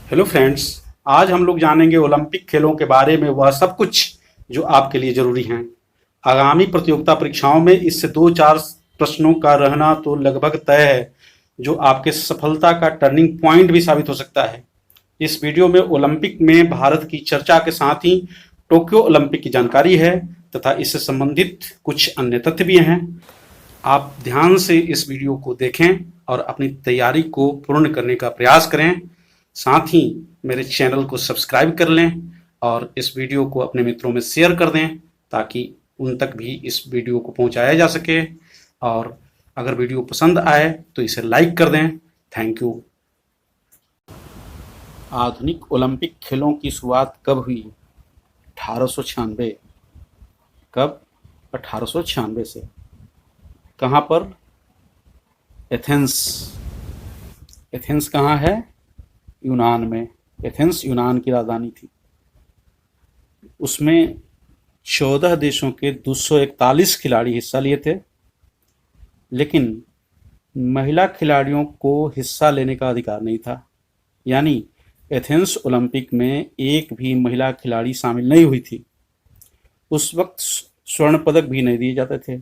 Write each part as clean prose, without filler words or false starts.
Hello friends. आज हम लोग जानेंगे ओलंपिक खेलों के बारे में वह सब कुछ जो आपके लिए जरूरी हैं। आगामी प्रतियोगिता परीक्षाओं में इससे दो चार प्रश्नों का रहना तो लगभग तय है, जो आपके सफलता का टर्निंग पॉइंट भी साबित हो सकता है। इस वीडियो में ओलंपिक में भारत की चर्चा के साथ ही टोक्यो ओलंपिक की जानकारी है तथा इससे संबंधित कुछ अन्य तथ्य भी हैं। आप ध्यान से इस वीडियो को देखें और अपनी तैयारी को पूर्ण करने का प्रयास करें। साथ ही मेरे चैनल को सब्सक्राइब कर लें और इस वीडियो को अपने मित्रों में शेयर कर दें ताकि उन तक भी इस वीडियो को पहुंचाया जा सके। और अगर वीडियो पसंद आए तो इसे लाइक कर दें। Thank you. आधुनिक ओलंपिक खेलों की शुरुआत कब हुई? 1896। कब? 1896 से। कहाँ पर? एथेंस। एथेंस कहाँ है? यूनान में। एथेंस यूनान की राजधानी थी। उसमें 14 देशों के 241 खिलाड़ी हिस्सा लिए थे, लेकिन महिला खिलाड़ियों को हिस्सा लेने का अधिकार नहीं था। यानी एथेंस ओलंपिक में एक भी महिला खिलाड़ी शामिल नहीं हुई थी। उस वक्त स्वर्ण पदक भी नहीं दिए जाते थे।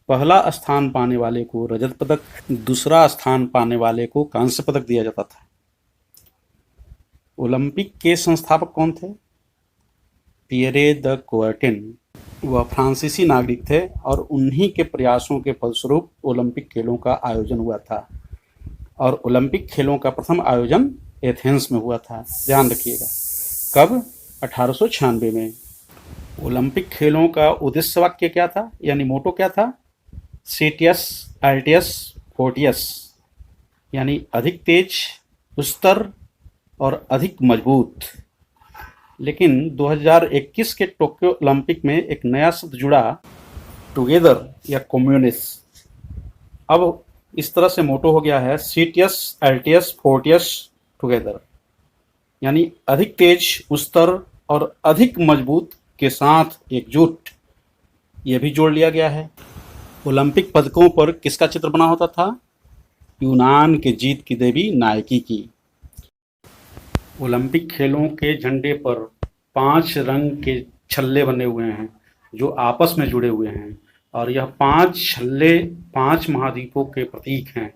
पहला स्थान पाने वाले को रजत पदक, दूसरा स्थान पाने वाले को कांस्य पदक दिया जाता था। ओलंपिक के संस्थापक कौन थे? Pierre de Coubertin. वह फ्रांसीसी नागरिक थे और उन्हीं के प्रयासों के फलस्वरूप ओलंपिक खेलों का आयोजन हुआ था। और ओलंपिक खेलों का प्रथम आयोजन एथेंस में हुआ था। ध्यान रखिएगा। कब? 1896 में। ओलंपिक खेलों का उद्देश्य वाक्य क्या था, यानी मोटो क्या था? सीटियस अल्टियस फोर्टियस, यानी अधिक तेज, उच्चतर और अधिक मजबूत। लेकिन 2021 के टोक्यो ओलंपिक में एक नया शब्द जुड़ा, टुगेदर या कम्युनिस। अब इस तरह से मोटो हो गया है सीटियस अल्टियस फोर्टियस टुगेदर, यानी अधिक तेज, उच्चतर और अधिक मजबूत के साथ एकजुट। यह भी जोड़ लिया गया है। ओलंपिक पदकों पर किसका चित्र बना होता था? यूनान के जीत की देवी नायकी की। ओलंपिक खेलों के झंडे पर 5 रंग के छल्ले बने हुए हैं जो आपस में जुड़े हुए हैं, और यह 5 छल्ले 5 महाद्वीपों के प्रतीक हैं।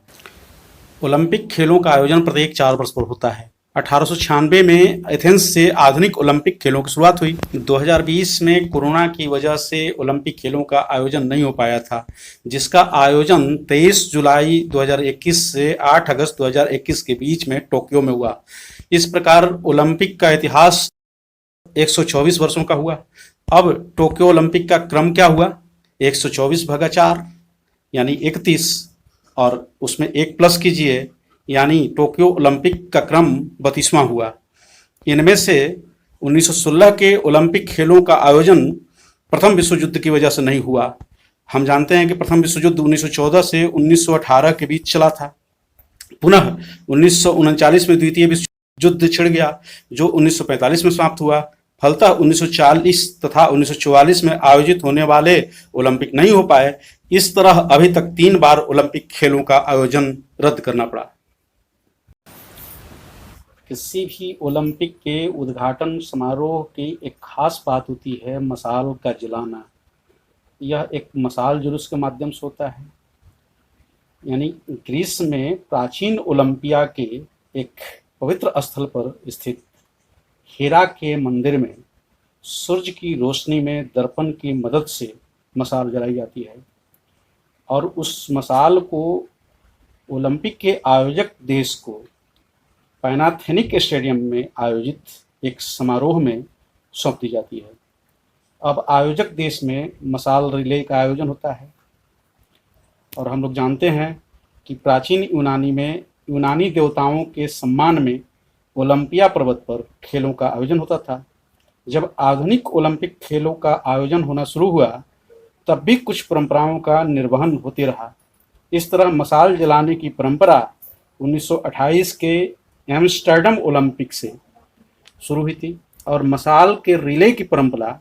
ओलंपिक खेलों का आयोजन प्रत्येक 4 वर्ष पर होता है। 1896 में एथेंस से आधुनिक ओलंपिक खेलों की शुरुआत हुई। 2020 में कोरोना की वजह से ओलंपिक खेलों का आयोजन नहीं हो पाया था, जिसका आयोजन 23 जुलाई 2021 से 8 अगस्त 2021 के बीच में टोक्यो में हुआ। इस प्रकार ओलंपिक का इतिहास 124 वर्षों का हुआ। अब टोक्यो ओलंपिक का क्रम क्या हुआ? 124/4 यानी 31, और उसमें 1 प्लस कीजिए, यानी टोक्यो ओलंपिक का क्रम 32वां हुआ। इनमें से 1916 के ओलंपिक खेलों का आयोजन प्रथम विश्व युद्ध की वजह से नहीं हुआ। हम जानते हैं कि प्रथम विश्व युद्ध 1914 से 1918 के बीच चला था। पुनः 1939 में द्वितीय विश्व युद्ध छिड़ गया, जो 1945 में समाप्त हुआ। फलतः 1940 तथा 1944 में आयोजित होने वाले ओलंपिक नहीं हो पाए। इस तरह अभी तक 3 बार ओलंपिक खेलों का आयोजन रद्द करना पड़ा। किसी भी ओलंपिक के उद्घाटन समारोह की एक खास बात होती है मशाल का जलाना। यह एक मशाल जुलूस के माध्यम से होता है। यानी ग्रीस में प्राचीन ओलंपिया के एक पवित्र स्थल पर स्थित हेरा के मंदिर में सूर्य की रोशनी में दर्पण की मदद से मशाल जलाई जाती है, और उस मशाल को ओलंपिक के आयोजक देश को पैनाथेनिक स्टेडियम में आयोजित एक समारोह में सौंप दी जाती है। अब आयोजक देश में मशाल रिले का आयोजन होता है, और हम लोग जानते हैं कि प्राचीन यूनानी में यूनानी देवताओं के सम्मान में ओलंपिया पर्वत पर खेलों का आयोजन होता था। जब आधुनिक ओलंपिक खेलों का आयोजन होना शुरू हुआ, तब भी कुछ परंपराओं का निर्वहन होते रहा। इस तरह मशाल जलाने की परंपरा 1928 के एम्स्टर्डम ओलंपिक से शुरू हुई थी, और मशाल के रिले की परंपरा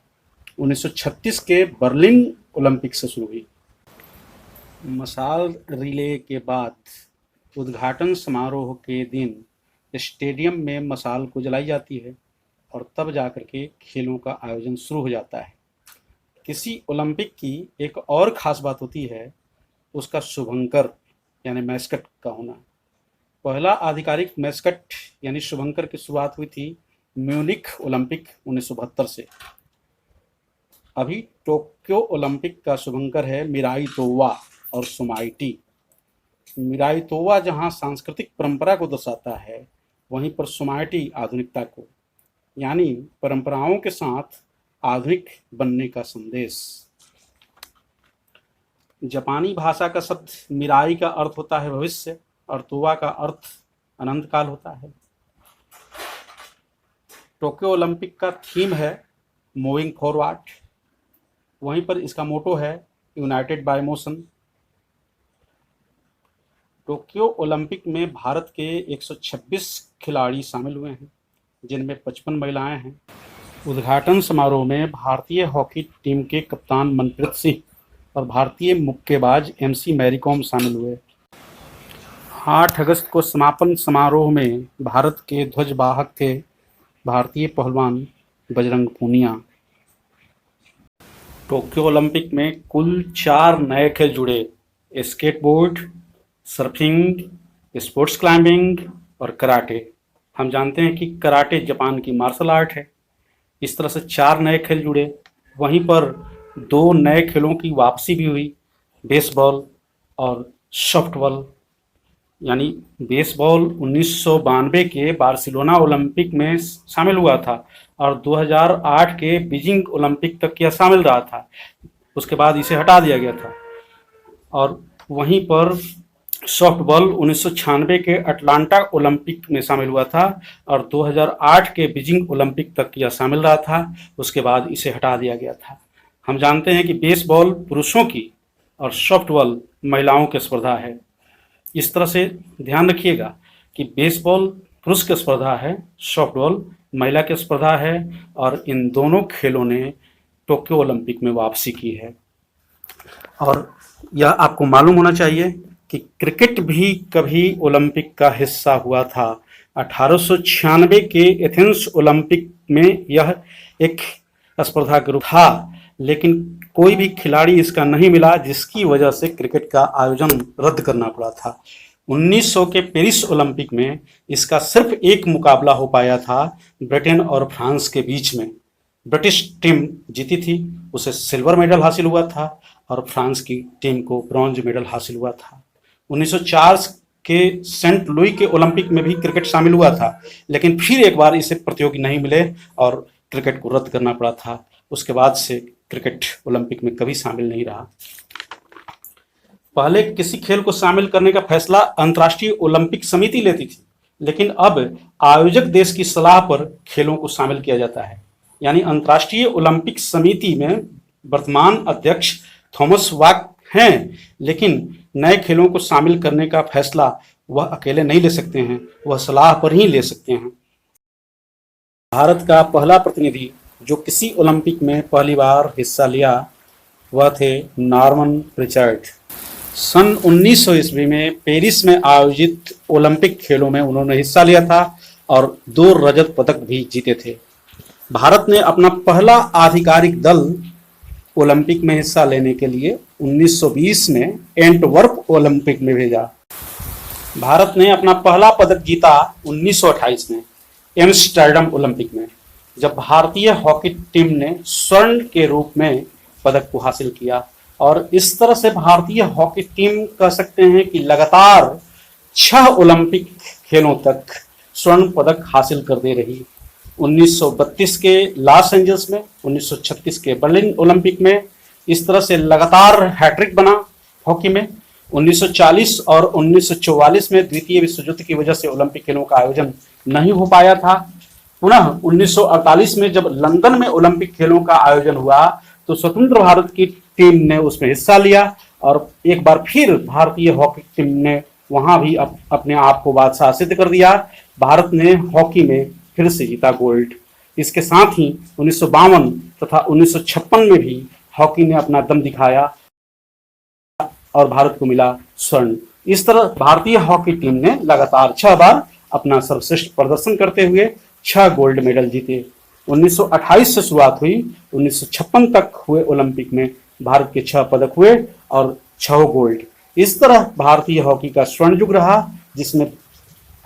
1936 के बर्लिन ओलंपिक से शुरू हुई। मशाल रिले के बाद उद्घाटन समारोह के दिन स्टेडियम में मशाल को जलाई जाती है और तब जाकर के खेलों का आयोजन शुरू हो जाता है। किसी ओलंपिक की एक और ख़ास बात होती है उसका शुभंकर यानी मैस्कट का होना। पहला आधिकारिक मैस्कट यानी शुभंकर की शुरुआत हुई थी म्यूनिख ओलंपिक 1972 से। अभी टोक्यो ओलंपिक का शुभंकर है मिराई तोवा और सुमाइटी। मिराई तोवा जहाँ सांस्कृतिक परंपरा को दर्शाता है, वहीं पर सुमाइटी आधुनिकता को, यानी परंपराओं के साथ आधुनिक बनने का संदेश। जापानी भाषा का शब्द मिराई का अर्थ होता है भविष्य और तोवा का अर्थ अनंत काल होता है। टोक्यो ओलंपिक का थीम है मूविंग फॉरवर्ड, वहीं पर इसका मोटो है United bye motion. Tokyo Olympic में भारत के 126 खिलाड़ी शामिल हुए हैं, जिनमें 55 महिलाएं हैं। उद्घाटन समारोह में भारतीय हॉकी टीम के कप्तान मनप्रीत सिंह और भारतीय मुक्केबाज MC मैरी कॉम शामिल हुए। 8 अगस्त को समापन समारोह में भारत के ध्वजवाहक थे भारतीय पहलवान बजरंग पूनिया। टोक्यो ओलंपिक में कुल 4 नए खेल जुड़े: स्केटबोर्ड, सर्फिंग, स्पोर्ट्स क्लाइंबिंग और कराटे। हम जानते हैं कि कराटे जापान की मार्शल आर्ट है। इस तरह से 4 नए खेल जुड़े। वहीं पर 2 नए खेलों की वापसी भी हुई, बेसबॉल और सॉफ्टबॉल। यानी बेसबॉल 1992 के बार्सिलोना ओलंपिक में शामिल हुआ था और 2008 के बीजिंग ओलंपिक तक यह शामिल रहा था। उसके बाद इसे हटा दिया गया था। और वहीं पर सॉफ्टबॉल 1996 के अटलांटा ओलंपिक में शामिल हुआ था और 2008 के बीजिंग ओलंपिक तक यह शामिल रहा था। उसके बाद इसे हटा दिया गया था। हम जानते हैं कि बेसबॉल पुरुषों की और सॉफ्टबॉल महिलाओं की स्पर्धा है। इस तरह से ध्यान रखिएगा कि बेसबॉल पुरुष की स्पर्धा है, सॉफ्टबॉल महिला की स्पर्धा है और इन दोनों खेलों ने टोक्यो ओलंपिक में वापसी की है। और यह आपको मालूम होना चाहिए कि क्रिकेट भी कभी ओलंपिक का हिस्सा हुआ था। 1896 के एथेंस ओलंपिक में यह एक स्पर्धा के रूप था, लेकिन कोई भी खिलाड़ी इसका नहीं मिला, जिसकी वजह से क्रिकेट का आयोजन रद्द करना पड़ा था। 1900 के पेरिस ओलंपिक में इसका सिर्फ एक मुकाबला हो पाया था ब्रिटेन और फ्रांस के बीच में। ब्रिटिश टीम जीती थी, उसे सिल्वर मेडल हासिल हुआ था और फ्रांस की टीम को ब्रॉन्ज मेडल हासिल हुआ था। 1904 के सेंट लुई के ओलंपिक में भी क्रिकेट शामिल हुआ था, लेकिन फिर एक बार इसे प्रतियोगी नहीं मिले और क्रिकेट को रद्द करना पड़ा था। उसके बाद से क्रिकेट ओलंपिक में कभी शामिल नहीं रहा। पहले किसी खेल को शामिल करने का फैसला अंतर्राष्ट्रीय ओलंपिक समिति लेती थी, लेकिन अब आयोजक देश की सलाह पर खेलों को शामिल किया जाता है। यानी अंतर्राष्ट्रीय ओलंपिक समिति में वर्तमान अध्यक्ष थॉमस बाक हैं, लेकिन नए खेलों को शामिल करने का फैसला वह अकेले नहीं ले सकते हैं, वह सलाह पर ही ले सकते हैं। भारत का पहला प्रतिनिधि जो किसी ओलंपिक में पहली बार हिस्सा लिया वह थे नॉर्मन रिचर्ड। सन 1900 ईस्वी में पेरिस में आयोजित ओलंपिक खेलों में उन्होंने हिस्सा लिया था और 2 रजत पदक भी जीते थे। भारत ने अपना पहला आधिकारिक दल ओलंपिक में हिस्सा लेने के लिए 1920 में एंटवर्प ओलंपिक में भेजा। भारत ने अपना पहला पदक जीता 1928 में एम्स्टर्डम ओलंपिक में, जब भारतीय हॉकी टीम ने स्वर्ण के रूप में पदक को हासिल किया। और इस तरह से भारतीय हॉकी टीम कह सकते हैं कि लगातार 6 ओलंपिक खेलों तक स्वर्ण पदक हासिल कर दे रही। 1932 के लॉस एंजल्स में, 1936 के बर्लिन ओलंपिक में इस तरह से लगातार हैट्रिक बना हॉकी में। 1940 और 1944 में द्वितीय विश्व युद्ध की वजह से ओलंपिक खेलों का आयोजन नहीं हो पाया था। पुनः 1948 में जब लंदन में ओलंपिक खेलों का आयोजन हुआ तो स्वतंत्र भारत की टीम ने उसमें हिस्सा लिया और एक बार फिर भारतीय हॉकी टीम ने वहां भी अपने आप को बादशाह सिद्ध कर दिया। भारत ने हॉकी में फिर से जीता गोल्ड। इसके साथ ही 1952 तथा 1956 में भी हॉकी ने अपना दम दिखाया और भारत को मिला स्वर्ण। इस तरह भारतीय हॉकी टीम ने लगातार 6 बार अपना सर्वश्रेष्ठ प्रदर्शन करते हुए 6 गोल्ड मेडल जीते। 1928 से शुरुआत हुई, 1956 तक हुए ओलंपिक में भारत के 6 पदक हुए और 6 गोल्ड। इस तरह भारतीय हॉकी का स्वर्ण युग रहा, जिसमें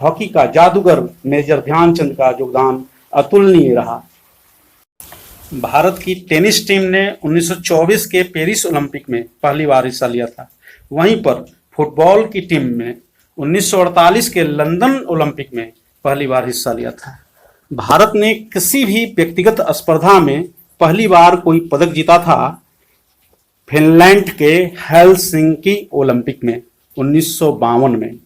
हॉकी का जादूगर मेजर ध्यानचंद का योगदान अतुलनीय रहा। भारत की टेनिस टीम ने 1924 के पेरिस ओलंपिक में पहली बार हिस्सा लिया था। वहीं पर फुटबॉल की टीम ने 1948 के लंदन ओलंपिक में पहली बार हिस्सा लिया था। भारत ने किसी भी व्यक्तिगत स्पर्धा में पहली बार कोई पदक जीता था फिनलैंड के हेलसिंकी ओलंपिक में 1952 में।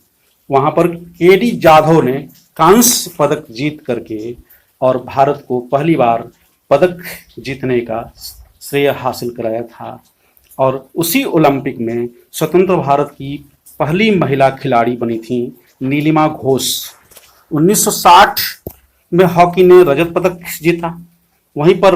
वहां पर केडी जाधव ने कांस्य पदक जीत करके और भारत को पहली बार पदक जीतने का श्रेय हासिल कराया था। और उसी ओलंपिक में स्वतंत्र भारत की पहली महिला खिलाड़ी बनी थी नीलिमा घोष। 1960 में हॉकी ने रजत पदक जीता। वहीं पर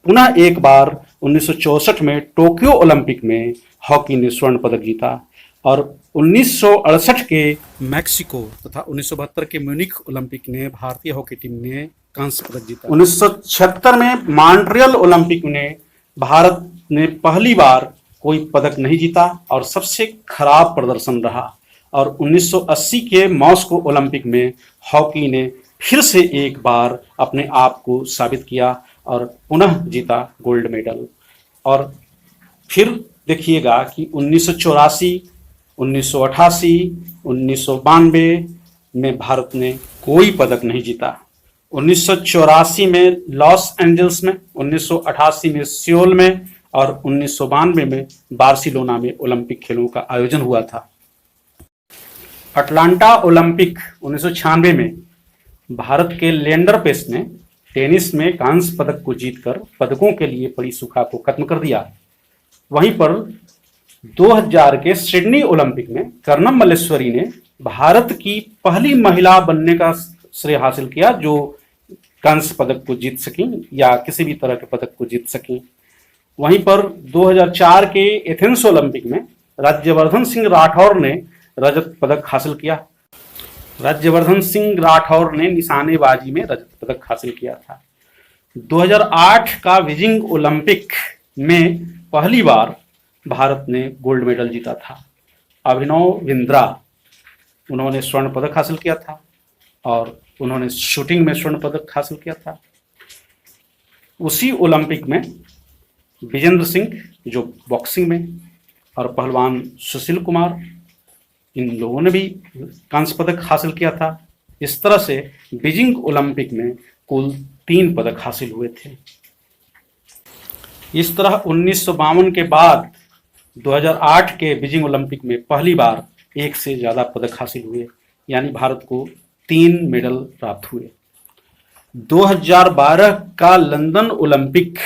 पुनः एक बार 1964 में टोक्यो ओलंपिक में हॉकी ने स्वर्ण पदक जीता और 1968 के मैक्सिको तथा 1972 के म्यूनिख ओलंपिक ने भारतीय हॉकी टीम ने कांस्य पदक जीता। 1976 में मॉन्ट्रियल ओलंपिक में भारत ने पहली बार कोई पदक नहीं जीता और सबसे खराब प्रदर्शन रहा। और 1980 के मॉस्को ओलंपिक में हॉकी ने फिर से एक बार अपने आप को साबित किया और पुनः जीता गोल्ड मेडल। और फिर देखिएगा कि 1984, 1988, 1992 में भारत ने कोई पदक नहीं जीता। 1984 में लॉस एंजल्स में, 1988 में सियोल में और 1992 में बार्सिलोना में ओलंपिक खेलों का आयोजन हुआ था। अटलांटा ओलंपिक 1996 में भारत के लिएंडर पेस ने टेनिस में कांस्य पदक को जीतकर पदकों के लिए पड़ी सूखा को खत्म कर दिया। वहीं पर 2000 के सिडनी ओलंपिक में कर्णम मल्लेश्वरी ने भारत की पहली महिला बनने का श्रेय हासिल किया जो कांस्य पदक को जीत सकी या किसी भी तरह के पदक को जीत सकी। वहीं पर 2004 के एथेंस ओलंपिक में राज्यवर्धन सिंह राठौर ने रजत पदक हासिल किया। राज्यवर्धन सिंह राठौर ने निशानेबाजी में रजत पदक हासिल किया था। 2008 का बीजिंग ओलंपिक में पहली बार भारत ने गोल्ड मेडल जीता था। अभिनव बिंद्रा उन्होंने स्वर्ण पदक हासिल किया था और उन्होंने शूटिंग में स्वर्ण पदक हासिल किया था। उसी ओलंपिक में विजेंद्र सिंह जो बॉक्सिंग में और पहलवान सुशील कुमार इन लोगों ने भी कांस्य पदक हासिल किया था। इस तरह से बीजिंग ओलंपिक में कुल 3 पदक हासिल हुए थे। इस तरह 1952 के बाद 2008 के बीजिंग ओलंपिक में पहली बार एक से ज़्यादा पदक हासिल हुए, यानी भारत को 3 मेडल प्राप्त हुए। 2012 का लंदन ओलंपिक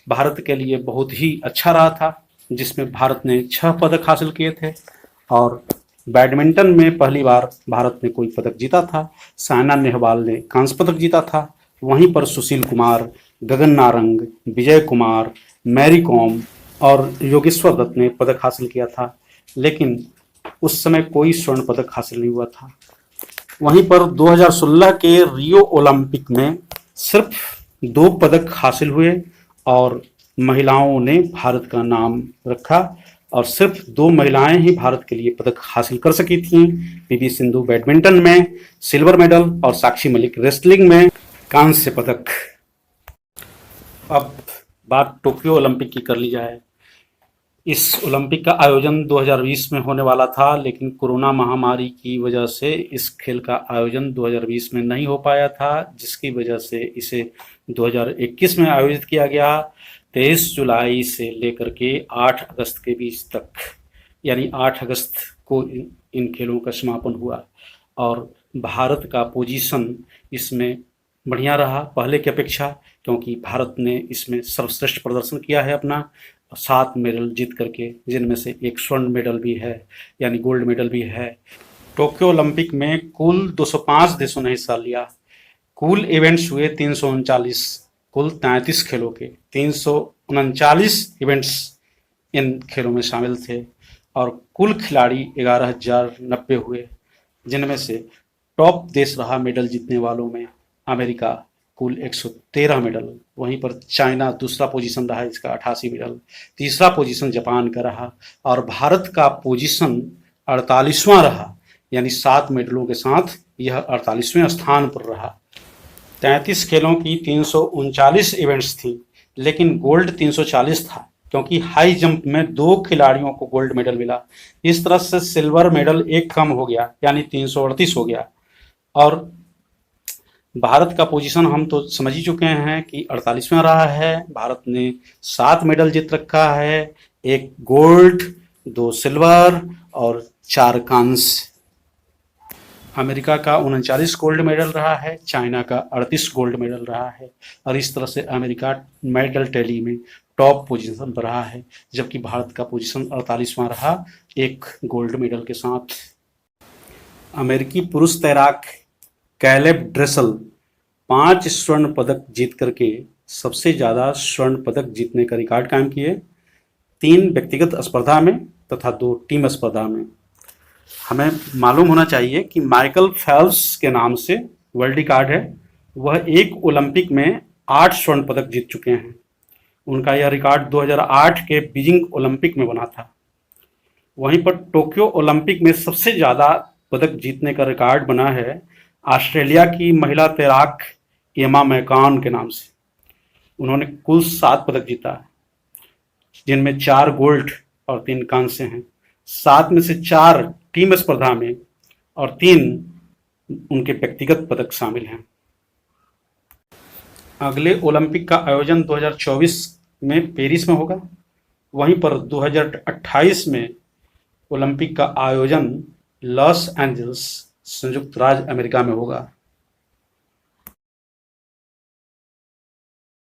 भारत के लिए बहुत ही अच्छा रहा था, जिसमें भारत ने 6 पदक हासिल किए थे और बैडमिंटन में पहली बार भारत ने कोई पदक जीता था। साइना नेहवाल ने कांस्य पदक जीता था। वहीं पर सुशील कुमार, गगन नारंग, विजय कुमार, मैरी कॉम और योगेश्वर दत्त ने पदक हासिल किया था, लेकिन उस समय कोई स्वर्ण पदक हासिल नहीं हुआ था। वहीं पर 2016 के रियो ओलंपिक में सिर्फ 2 पदक हासिल हुए और महिलाओं ने भारत का नाम रखा और सिर्फ 2 महिलाएं ही भारत के लिए पदक हासिल कर सकी थीं। पीवी सिंधु बैडमिंटन में सिल्वर मेडल और साक्षी मलिक रेसलिंग में कांस्य पदक। अब बात टोक्यो ओलंपिक की कर ली जाए। इस ओलंपिक का आयोजन 2020 में होने वाला था, लेकिन कोरोना महामारी की वजह से इस खेल का आयोजन 2020 में नहीं हो पाया था, जिसकी वजह से इसे 2021 में आयोजित किया गया। 23 जुलाई से लेकर के 8 अगस्त के बीच तक, यानी 8 अगस्त को इन खेलों का समापन हुआ और भारत का पोजीशन इसमें बढ़िया रहा पहले की अपेक्षा, क्योंकि भारत ने इसमें सर्वश्रेष्ठ प्रदर्शन किया है अपना। 7 मेडल जीत करके, जिनमें से 1 स्वर्ण मेडल भी है, यानी गोल्ड मेडल भी है। टोक्यो ओलंपिक में कुल 205 देशों ने हिस्सा लिया। कुल इवेंट्स हुए 339, कुल 33 खेलों के 339 इवेंट्स इन खेलों में शामिल थे और कुल खिलाड़ी 11,090 हुए, जिनमें से टॉप देश रहा मेडल जीतने वालों में अमेरिका, कुल 113 मेडल। वहीं पर चाइना दूसरा पोजीशन रहा, इसका 88 मेडल। तीसरा पोजीशन जापान का रहा और भारत का पोजीशन 48वां रहा, यानी 7 मेडलों के साथ यह 48वें स्थान पर रहा। 33 खेलों की 339 इवेंट्स थी, लेकिन गोल्ड 340 था, क्योंकि हाई जंप में 2 खिलाड़ियों को गोल्ड मेडल मिला। इस तरह से सिल्वर मेडल एक कम हो गया, यानी 338 हो गया। और भारत का पोजीशन हम तो समझ ही चुके हैं कि 48वां रहा है। भारत ने 7 मेडल जीत रखा है, 1 गोल्ड, 2 सिल्वर और 4 कांस्य। अमेरिका का 39 गोल्ड मेडल रहा है, चाइना का 38 गोल्ड मेडल रहा है। और इस तरह से अमेरिका मेडल टैली में टॉप पोजीशन पर रहा है, जबकि भारत का पोजीशन 48वां रहा, 1 गोल्ड मेडल के साथ। अमेरिकी पुरुष तैराक कैलेब ड्रेसल 5 स्वर्ण पदक जीत करके सबसे ज़्यादा स्वर्ण पदक जीतने का रिकॉर्ड कायम किए, 3 व्यक्तिगत स्पर्धा में तथा 2 टीम स्पर्धा में। हमें मालूम होना चाहिए कि माइकल फेल्प्स के नाम से वर्ल्ड रिकॉर्ड है, वह एक ओलंपिक में 8 स्वर्ण पदक जीत चुके हैं। उनका यह रिकॉर्ड 2008 के बीजिंग ओलंपिक में बना था। वहीं पर टोक्यो ओलंपिक में सबसे ज़्यादा पदक जीतने का रिकॉर्ड बना है ऑस्ट्रेलिया की महिला तैराक एमा मैकॉन के नाम से। उन्होंने कुल 7 पदक जीता है, जिनमें 4 गोल्ड और 3 कांस्य हैं। 7 में से 4 टीम स्पर्धा में और 3 उनके व्यक्तिगत पदक शामिल हैं। अगले ओलंपिक का आयोजन 2024 में पेरिस में होगा। वहीं पर 2028 में ओलंपिक का आयोजन लॉस एंजल्स, संयुक्त राज्य अमेरिका में होगा।